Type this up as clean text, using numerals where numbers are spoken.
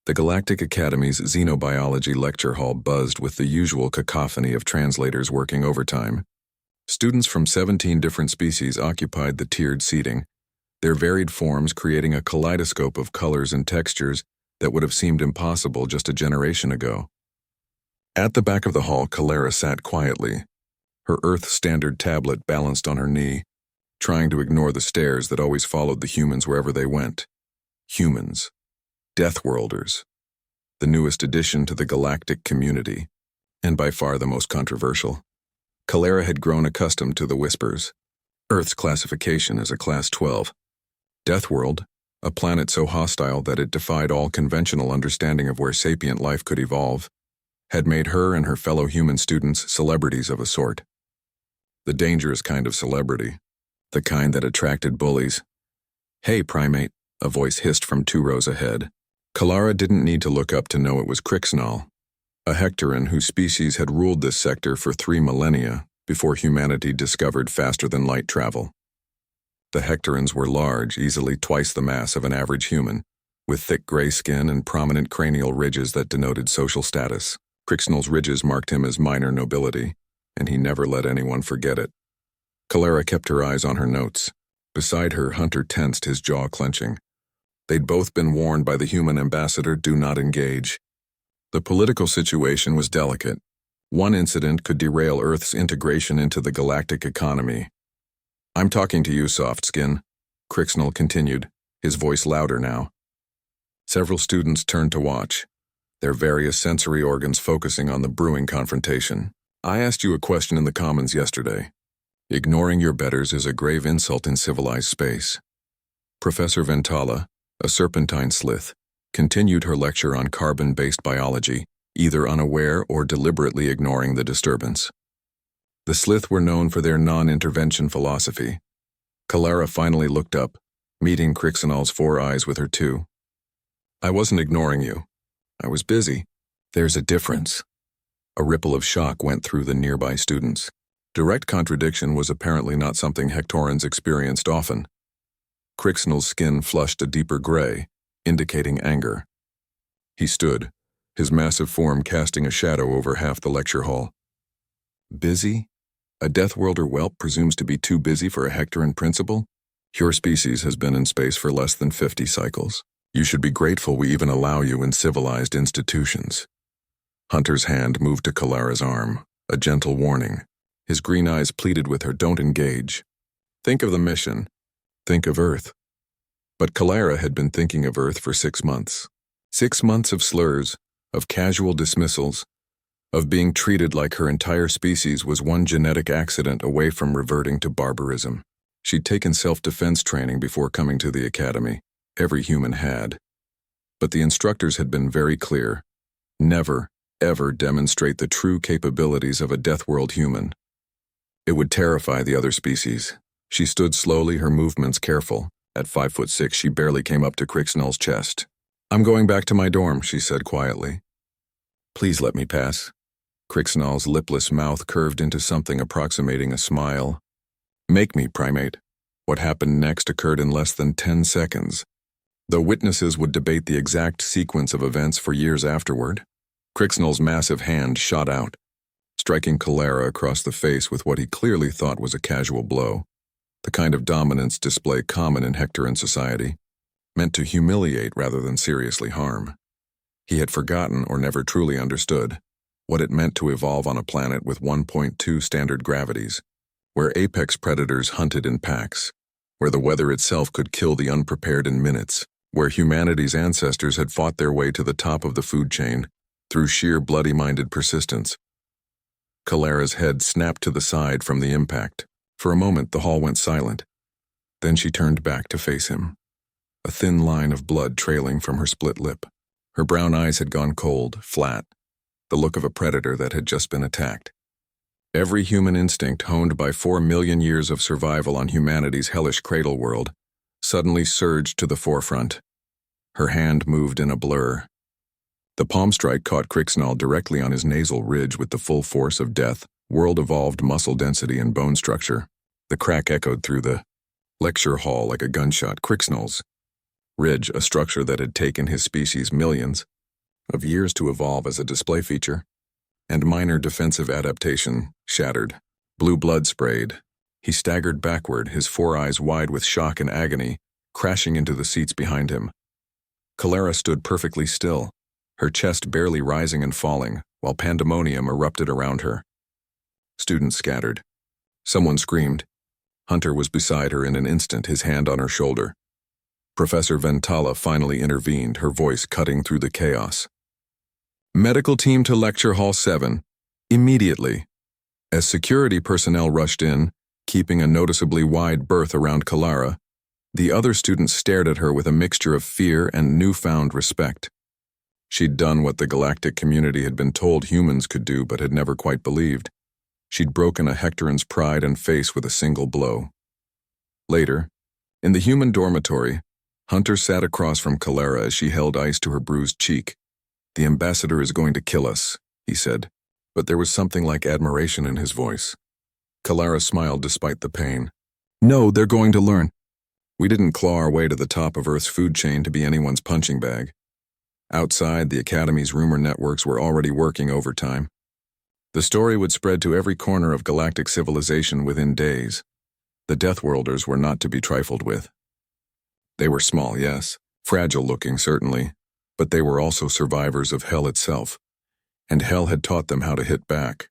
The Galactic Academy's Xenobiology lecture hall buzzed with the usual cacophony of translators working overtime. Students from 17 different species occupied the tiered seating, their varied forms creating a kaleidoscope of colors and textures that would have seemed impossible just a generation ago. At the back of the hall, Kalara sat quietly, her Earth Standard tablet balanced on her knee, trying to ignore the stares that always followed the humans wherever they went. Humans. Deathworlders. The newest addition to the galactic community, and by far the most controversial. Kalara had grown accustomed to the whispers. Earth's classification as a Class 12. Deathworld, a planet so hostile that it defied all conventional understanding of where sapient life could evolve, had made her and her fellow human students celebrities of a sort. The dangerous kind of celebrity, the kind that attracted bullies. "Hey, primate," a voice hissed from 2 rows ahead. Kalara didn't need to look up to know it was Crixnall, a Hectoran whose species had ruled this sector for 3 millennia before humanity discovered faster-than-light travel. The Hectorans were large, easily twice the mass of an average human, with thick gray skin and prominent cranial ridges that denoted social status. Crixnall's ridges marked him as minor nobility, and he never let anyone forget it. Kalara kept her eyes on her notes. Beside her, Hunter tensed, his jaw clenching. They'd both been warned by the human ambassador, do not engage. The political situation was delicate. One incident could derail Earth's integration into the galactic economy. "I'm talking to you, Softskin," Crixnall continued, his voice louder now. Several students turned to watch, their various sensory organs focusing on the brewing confrontation. "I asked you a question in the Commons yesterday. Ignoring your betters is a grave insult in civilized space." Professor Ventala, a serpentine slith, continued her lecture on carbon-based biology, either unaware or deliberately ignoring the disturbance. The slith were known for their non-intervention philosophy. Kalara finally looked up, meeting Crixnall's 4 eyes with her too. "I wasn't ignoring you. I was busy." "There's a difference." A ripple of shock went through the nearby students. Direct contradiction was apparently not something Hectorans experienced often. Crixnall's skin flushed a deeper gray, indicating anger. He stood, his massive form casting a shadow over half the lecture hall. "Busy? A Deathworlder whelp presumes to be too busy for a Hectoran principal? Your species has been in space for less than 50 cycles. You should be grateful we even allow you in civilized institutions." Hunter's hand moved to Kalara's arm, a gentle warning. His green eyes pleaded with her, "Don't engage. Think of the mission. Think of Earth." But Kalara had been thinking of Earth for 6 months. 6 months of slurs, of casual dismissals, of being treated like her entire species was one genetic accident away from reverting to barbarism. She'd taken self-defense training before coming to the academy. Every human had. But the instructors had been very clear. Never, ever demonstrate the true capabilities of a Deathworld human. It would terrify the other species. She stood slowly, her movements careful. At 5'6", she barely came up to Crixnall's chest. "I'm going back to my dorm," she said quietly. "Please let me pass." Crixnall's lipless mouth curved into something approximating a smile. "Make me, primate." What happened next occurred in less than 10 seconds. Though witnesses would debate the exact sequence of events for years afterward, Crixnall's massive hand shot out, striking Kalara across the face with what he clearly thought was a casual blow, the kind of dominance display common in Hectoran society, meant to humiliate rather than seriously harm. He had forgotten or never truly understood what it meant to evolve on a planet with 1.2 standard gravities, where apex predators hunted in packs, where the weather itself could kill the unprepared in minutes, where humanity's ancestors had fought their way to the top of the food chain through sheer bloody-minded persistence. Kalara's head snapped to the side from the impact. For a moment, the hall went silent. Then she turned back to face him, a thin line of blood trailing from her split lip. Her brown eyes had gone cold, flat, the look of a predator that had just been attacked. Every human instinct honed by 4 million years of survival on humanity's hellish cradle world suddenly surged to the forefront. Her hand moved in a blur. The palm strike caught Crixnall directly on his nasal ridge with the full force of death, world-evolved muscle density and bone structure. The crack echoed through the lecture hall like a gunshot. Crixnall's ridge, a structure that had taken his species millions, of years to evolve as a display feature, and minor defensive adaptation shattered. Blue blood sprayed. He staggered backward, his four eyes wide with shock and agony, crashing into the seats behind him. Clara stood perfectly still, her chest barely rising and falling, while pandemonium erupted around her. Students scattered. Someone screamed. Hunter was beside her in an instant, his hand on her shoulder. Professor Ventala finally intervened, her voice cutting through the chaos. Medical team to Lecture Hall 7. Immediately. As security personnel rushed in, keeping a noticeably wide berth around Clara, the other students stared at her with a mixture of fear and newfound respect. She'd done what the galactic community had been told humans could do but had never quite believed. She'd broken a Hectoran's pride and face with a single blow. Later, in the human dormitory, Hunter sat across from Clara as she held ice to her bruised cheek. "The ambassador is going to kill us," he said, but there was something like admiration in his voice. Clara smiled despite the pain. "No, they're going to learn. We didn't claw our way to the top of Earth's food chain to be anyone's punching bag." Outside, the Academy's rumor networks were already working overtime. The story would spread to every corner of galactic civilization within days. The Deathworlders were not to be trifled with. They were small, yes, fragile-looking certainly, but they were also survivors of Hell itself, and Hell had taught them how to hit back.